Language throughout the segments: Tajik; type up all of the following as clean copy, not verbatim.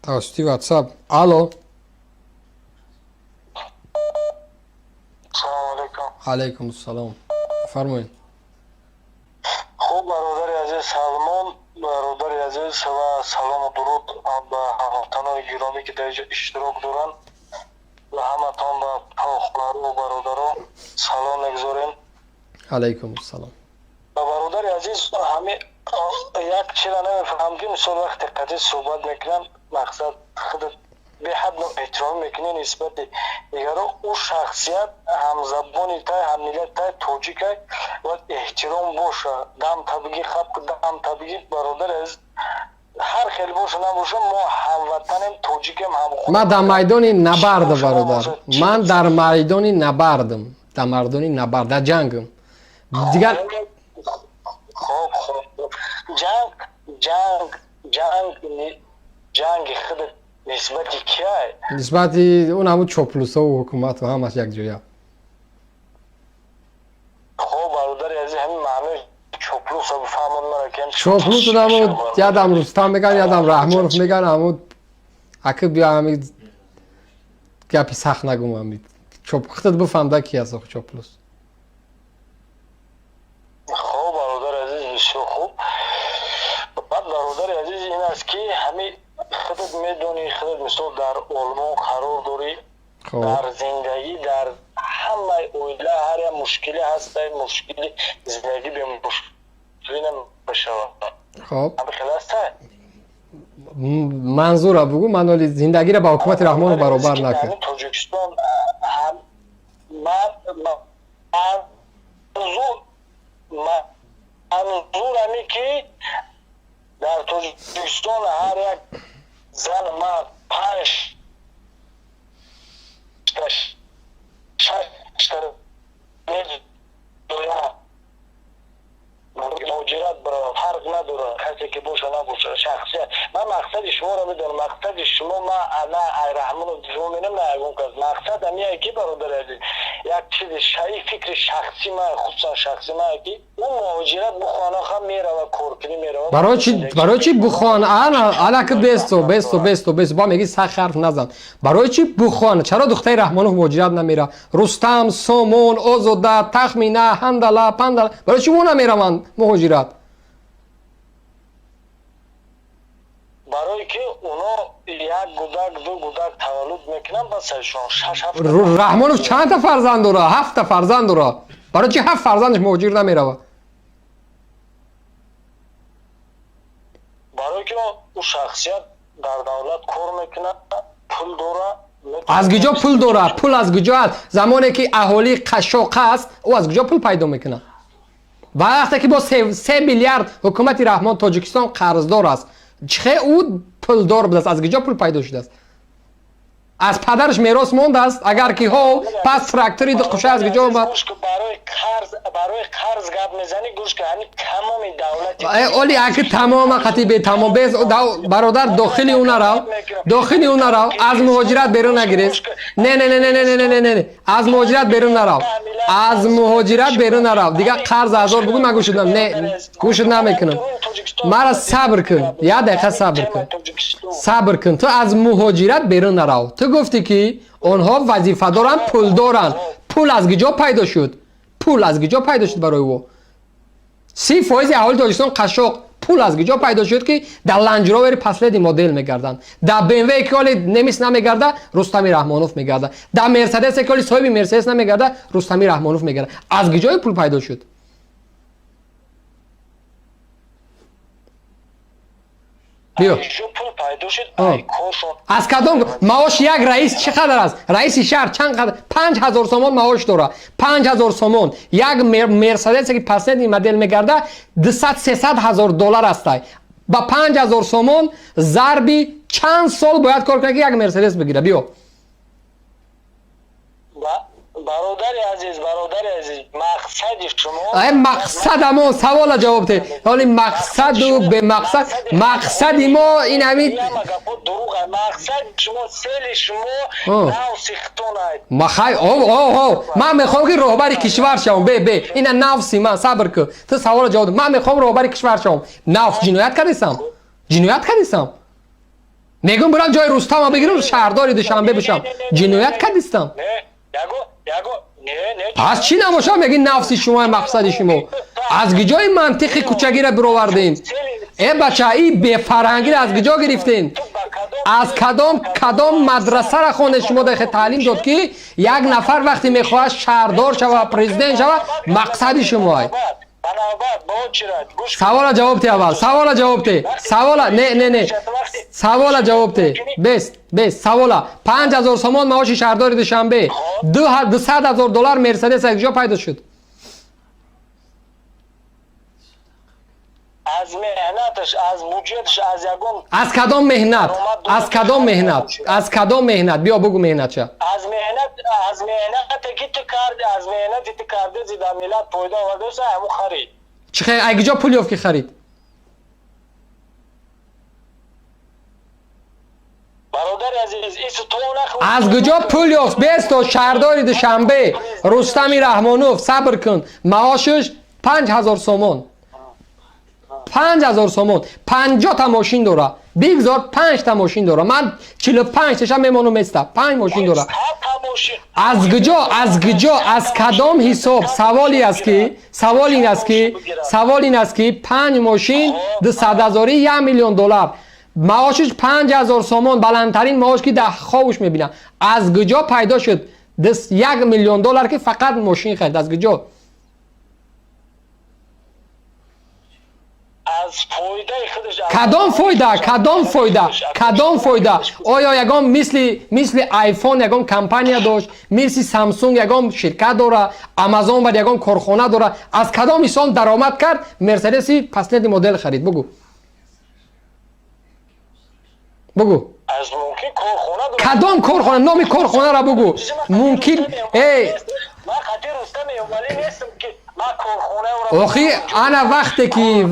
توسط واتساپ. الو سلام علیکم. علیکم السلام. فرمایید. خوب برادر عزیز سلمان، برادر عزیز و سلام و درود به هموطنان گرامی که در اینجا اشتراک دارند و همتان به پاخلار و برادران سلام میگذاریم. علیکم السلام. برادر عزیز همه یک چیز نمیفهم که مثال وقت قضیه صحبت میکنن مقصد خود به حد احترام میکنه نسبت دیگران او شخصیت هم زبانی تای هم ملت تای توجیه و احترام باشه دم طبیعی خب دم طبیعی برادر از هر خیلی باشه نباشه ما هموطنیم توجیکیم هم خود من در میدان نبرد برادر، من در میدان نبردم، در میدان نبرد، در جنگم دیگر. خوب جنگ خود نسبتی کیه؟ نسبتی اون همون چوپلوسا و حکومت و همش یک جویا. خوب برادر عزیز همین معنی چوپلوس رو بفهمون مرا که چوپلوس رو همون یادم رستم میگن یادم رحمانوف میگن همون اکه بیا همین گپی سخت نگم همین خودت بفهمده کی هست چوپلوس. خوب برادر عزیز بسیار خوب. بعد برادر عزیز این است که همین خودت میدونی خودت مثل در علما قرار داری در زندگی در همه اویله هر مشکلی هست مشکلی زندگی به مشکلی نمیشه. خب همه خیلی هست منظور بگو من ولی زندگی را با حکومت رحمان برابر نکرد. تاجیکستان منظور همی که در تاجیکستان هر یک زن مرد 5 مهاجرت برای فرق نداره کسی که باشه نباشه شخصیت. من مقصد شما رو میدونم مقصد شما ما نه رحمان رو شما میدونم نه اگون کس مقصد همیه که برادر عزیز یک چیز شایی فکر شخصی ما خصوصا شخصی ما که اون مهاجرت بخوانه هم میره و کورکنی میره. برای چی بخوان انا که بستو با میگی سخت حرف نزن. برای چی بخوان؟ چرا دختر رحمانوف مهاجرت نمیره؟ رستم، سامان، آزاده، تخمینه، هندله، پندله برای چی اون نمیروند مهاجرت؟ برای که اونا یک گودک دو گودک تولد میکنن بس سرشون 6-7 رحمانوف چند تا فرزند داره؟ 7 تا فرزند داره. برای چی 7 فرزندش مهاجر نمیره؟ برای که او شخصیت در دولت کار میکنه پول داره. از کجا پول داره؟ پول از کجا است؟ زمانی که اهالی قشاق است او از کجا پول پیدا میکنه؟ وقتی که با 3 میلیارد حکومت رحمان تاجیکستان قرضدار است چه او پول دار بوده است؟ از کجا پول پیدا شده است؟ از پدرش میراث مونده است اگر که ها پس تراکتوری دو قشه از کجا اومد؟ برای قرض گپ میزنی گوش که همین تمام دولت اولی اگه تمام خطیبه تمام بیز برادر داخلی اون رو از مهاجرت بیرون نگیریست. نه از مهاجرت بیرون نرو. از مهاجرت بیرون نرو دیگه قرض 1000 بگو من گوشت نه گوشت نمیکنم. مرا صبر کن یه دقیقه صبر کن تو از مهاجرت بیرون نرو. تو گفتی که اونها وظیفه دارن پول دارن. پول از کجا پیدا شد؟ پول از کجا پیدا شد برای او؟ 30% اهالی تاجیکستان قشاق پول از کجا پیدا شد که در لنج روور پسلدی مدل میگردن، در بی ام وی که حالی نمیس نمیگرده رستمی رحمانوف میگرده، در مرسدس که حالی صاحب مرسدس نمیگرده رستمی رحمانوف میگرده. از کجا پول پیدا شد؟ بیا از کدام معاش یک رئیس چقدر است؟ رئیس شهر چند قدر؟ 5000 تومان معاش داره. 5000 تومان یک مرسدس که پسند مدل میگرده 200-300 هزار دلار است. با 5000 تومان ضربی چند سال باید کار کنه که یک مرسدس بگیره؟ بیا برادر عزیز مقصد شما مقصد ما سوال جواب ده. حالی مقصد و به مقصد ما این همین مقصد شما سیل شما نو سیختون من میخوام که رهبر کشور شوم. به این نفسی من صبر کن تو سوال جواب. من میخوام رهبر کشور شوم. نفس جنایت کردیسم میگم برم جای رستم بگیرم شهردار دوشنبه بشم جنایت کردیستم نه یگو نه پس چی نباشم میگی نفس شما مقصد شما از کجای منطقی کوچگی را برآوردین ای بچه ای بی فرهنگی را از کجا گرفتین از کدام مدرسه را خونده شما در تعلیم داد که یک نفر وقتی میخواد شهردار شوه پرزیدنت شوه مقصد شما سوال جواب ته اول سوال جواب ته سوال نه سوال جواب ته بس سوال 5000 سومان معاش شهردار دوشنبه 200,000 دلار مرسدس از کجا پیدا شد از مهنتش از بودجهش از یگون از کدام مهنت بیا بگو مهنت چه از مهنت کی تو کرد از مهنت تو کرده زیدا ملت پایدا آورده سه همو خرید چه از کجا پول یافت که خرید برادر عزیز ایسو تو از کجا پول یافت بیست تا شهردار دوشنبه رستمی رحمانوف صبر کن معاشش 5000 سومان 5000 سومان 50 تا ماشین داره بگذار 5 تا ماشین داره من 45 تاشم میمونم است 5 ماشین داره از کدام حساب سوال این است که 5 ماشین 200,000 1 میلیون دلار معاشش 5000 سومان بلندترین معاش که در خوابش میبینم از کجا پیدا شد 1 میلیون دلار که فقط ماشین خرید از کجا از فایده خودش کدام فایده آیا یگام مثل آیفون یگام کمپانی داشت مثل سامسونگ یگام شرکت داره آمازون بعد یگام کارخانه داره از کدام حساب درآمد کرد مرسدس پسند مدل خرید بگو از ممکن کارخانه داره کدام کارخانه نام کارخانه را بگو ممکن ای من خاطر رستم ولی نیستم که من کارخانه آخی انا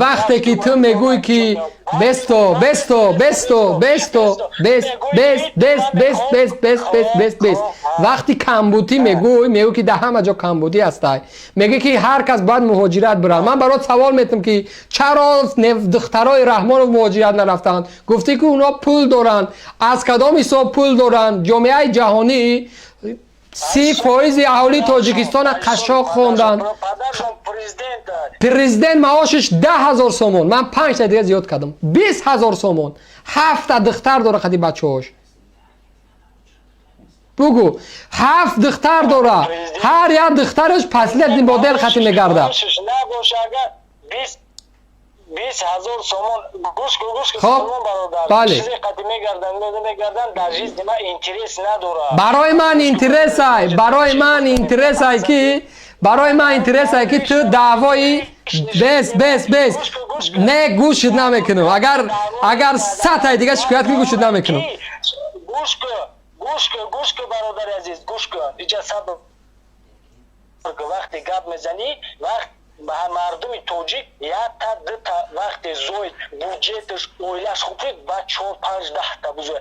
وقتی که تو میگوی که بستو وقتی کمبودی میگوی که در همه جا کمبودی هستی میگه که هر کس باید مهاجرت بره من برات سوال میتونم که چرا دخترای رحمان مهاجرت نرفتند گفتی که اونا پول دارن از کدام حساب پول دارن جامعه جهانی 30% اهالی تاجیکستان قشاق خوندن پرزیدنت معاشش 10,000 سومون من 5 تا دیگه زیاد کردم 20,000 سومون 7 تا دختر داره خدی بچه هاش بگو 7 دختر داره هر یک دخترش پسلیت مدل خطی میگرده 20,000 سومون گوش خب سومون برادر بله چیزی قدی میگردن در چیز ما اینترس نداره برای من اینترس های که تو دعوای بس نه گوشت نمیکنم اگر 100 تا دیگه شکایت کنی گوشت نمیکنم گوش که برادر عزیز گوش کن اینجا صبر وقتی گپ میزنی وقت مردم توجیک یک تا دو تا وقت زوید بودجهش اویلش خوبید با 4-5-10 تا بزرگ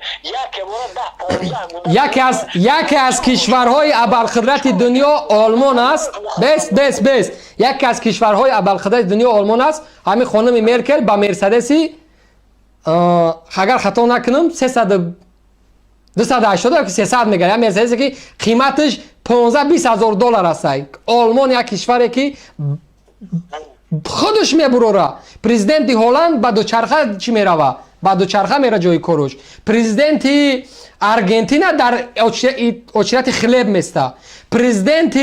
یکی از کشورهای ابرقدرت دنیا آلمان است بس یکی از کشورهای ابرقدرت دنیا آلمان است همین خانم مرکل با مرسدسی اگر خطا نکنم 280 که 300 میگه مرسدسی که قیمتش 15-20,000 دلار است آلمان یک کشوری که خودش میبروره پرزیدنت هلند با دوچرخه چی میروه با دوچرخه میره جای کارش پرزیدنت ارژانتین در اوچرت خلب میسته پرزیدنت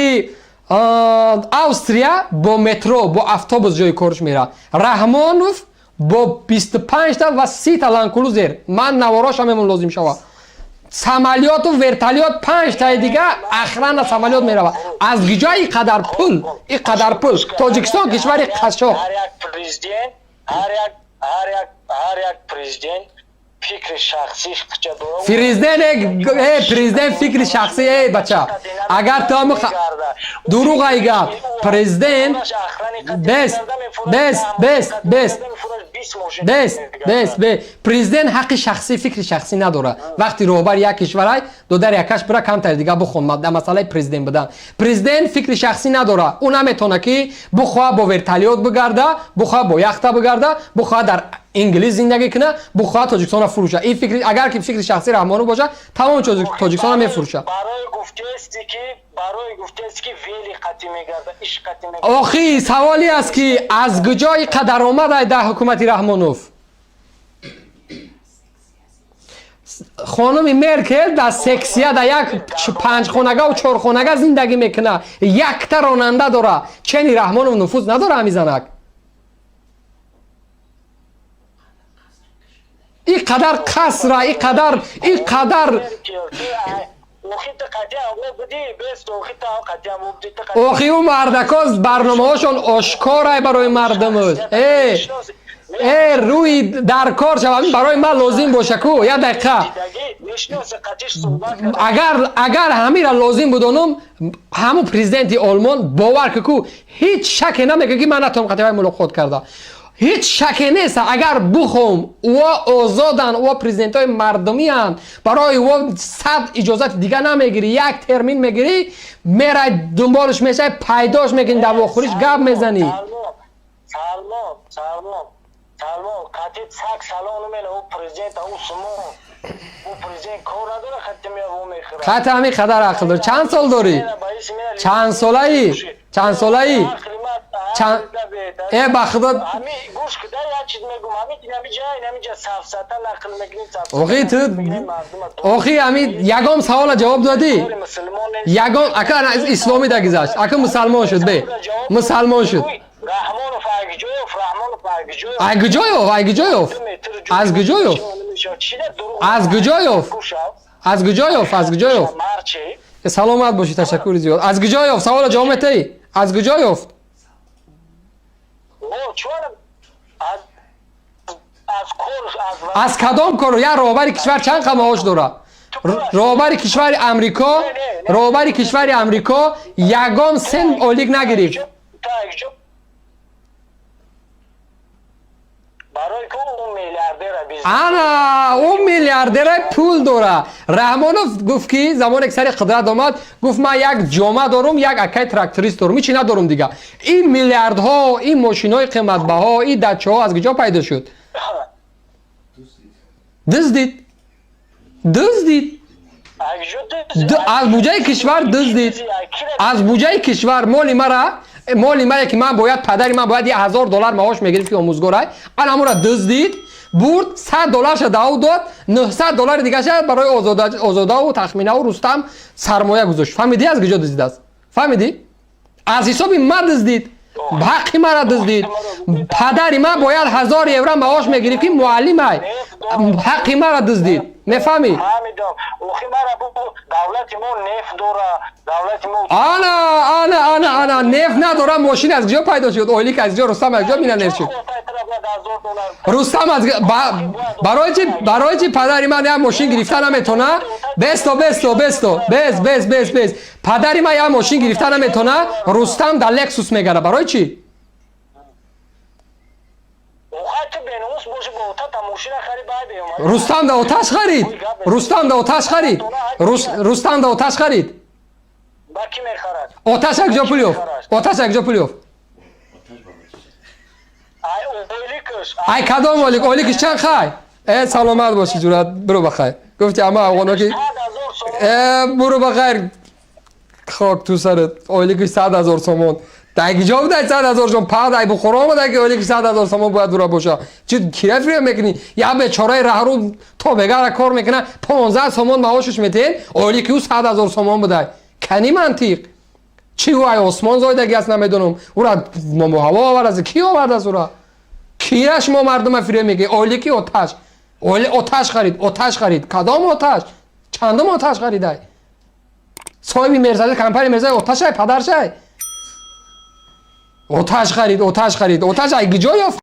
استرالیا با مترو با اتوبوس جای کارش میره رحمانوف با 25 تا و 30 تا لانکروزر من نواراش هم لازم شوه سمالیات و ورتالیات 5 تا دیگه اخران سمالیات میره از گجای اینقدر پول تاجیکستان کشور قشاق هر یک پرزیدنت فکر شخصی پرزیدنت فکر شخصی بچه اگر تو هم دروغ ایگه پرزیدنت президент ҳаққи шахсӣ фикри шахсӣ надора. вақти роҳбари як кишварай додар якаш бира камтар дига бухон масъалаи президент будан. президент фикри шахсӣ надора. ӯ наметона ки бухоҳа бо вертолиёт бигарда, бухоҳа бо яхта бигарда, бухоҳа дар инглиз зиндагӣ кина, бухоҳа тоҷикистонро фурӯша. ин фикри агар ки фикри шахсии Раҳмонов боша, тамоми тоҷикистонро мефурӯша. барои гуфтест ки вели қатъӣ мегарда, иш қатъӣ мегарда. охи саволи аст ки аз куҷо ин қадар омад дар ҳукумати Раҳмонов? хонуми Меркел дар сексия дар як 5-хонага ва 4-хонага зиндагӣ мекуна. Якта ронанда дора. Чени Раҳмонов нуфуз надора ҳамизанак? ин қадар қасра, ин қадар охи ӯ мардакоз барномаҳошон ошкорай барои мардумуз. рӯи дар кор шавад барои ман лозим боша ку. як дақиқа. агар ҳамира лозим будонум ҳаму президенти Олмон бовар ку ҳеҷ шаке намекунад ки ман натонам қатъи мулоқот карда. ҳеҷ шаке нест. агар бухом ӯо озодан, ӯо президентҳои мардумиянд, барои ӯо 100 иҷозати дига намегирӣ, як термин мегирӣ, мерай дунболаш мешавӣ, пайдош мекунӣ, дар охириш гап мезанӣ. Salmon, қатъи сак салону мела у президент у сумо. У президент кор надора қатъи мея во мехира. қатъи ҳамин қадар ақл дори. чанд сол дори? чанд солаи? Чанд солаи? ба худо ҳами гӯш куда як чиз мегум. ҳами намиҷа сафсата нақл мекунӣ. охи ту охи ҳамин ягон савола ҷавоб додӣ? ягон ака исломӣ да гузашт. ака мусалмон шуд бе. Мусалмон шуд. Rahmonov از کجا سلامت باشی. تشکر زیاد. از کجا یافت؟ سوال جواب میدی؟ از کجا یافت؟ از کدام کار؟ یا راهبر کشور چند معاش داره؟ راهبر کشور آمریکا یگان سن اولیگ نگرفت. اون میلیاردر پول داره. رحمانوف گفت که زمان اکثر قدرت آمد گفت من یک جامعه دارم، یک اکای تراکتوریست دارم، چی ندارم دیگه. این میلیاردها، این ماشینای قیمت بها، این دچه ها از کجا پیدا شد؟ دزدید. از بودجه کشور دزدید. از بودجه کشور مالی مرا که من باید پدری من باید $1000 معاش میگرفت که آموزگارای الان را دزدید برد $100 شد داد $900 دیگه شد برای آزاده و تخمینه و رستم سرمایه گذاشت. فهمیدی از کجا دزدید است؟ فهمیدی؟ از حساب من دزدید. حقی مرا دزدید. پدری من باید $1000 معاش میگرفت که معلمه. حقی مرا دزدید. میفهمی؟ آنا نفت ندارم. ماشین از کجا پیدا شد؟ اویلی که از کجا رستم از کجا مینه شد؟ رستم از برای چی پدری من یه ماشین گرفتن نمیتونه؟ بس پدری من یه ماشین گرفتن نمیتونه؟ رستم در لکسوس میگره. برای چی؟ رستم در آتش خرید. رستم در آتش خرید. آتش یک جا پول یافت. ای کدام اولیکش چند خواهی؟ سلامت باشی جورت. برو بخیر. گفتی اما افغانا که برو بخیر. خاک تو سرت. اولیکش 100,000 سومون. دایی جواب دای 100,000 جون پا دای بخورام دای که اولی که 100,000 سومون باید برا باشه. چی کیفری میکنی؟ یا بیچاره راهرو تو بگار کار میکنه 15 سومون معاشش میتین اولی که 100,000 سومون بدای. کنی منطق. چی وای عثمان زایدگی است نمیدونم. او را ما هوا آورد از کی آورد از او را؟ کیش ما مردم فریه میگه اولی که آتش خرید. کدام آتش؟ چندم آتش خریدای؟ صاحب مرزاد کمپانی مرزاد آتش های پدرش های. آتش خرید. آتش ای کجا یافت؟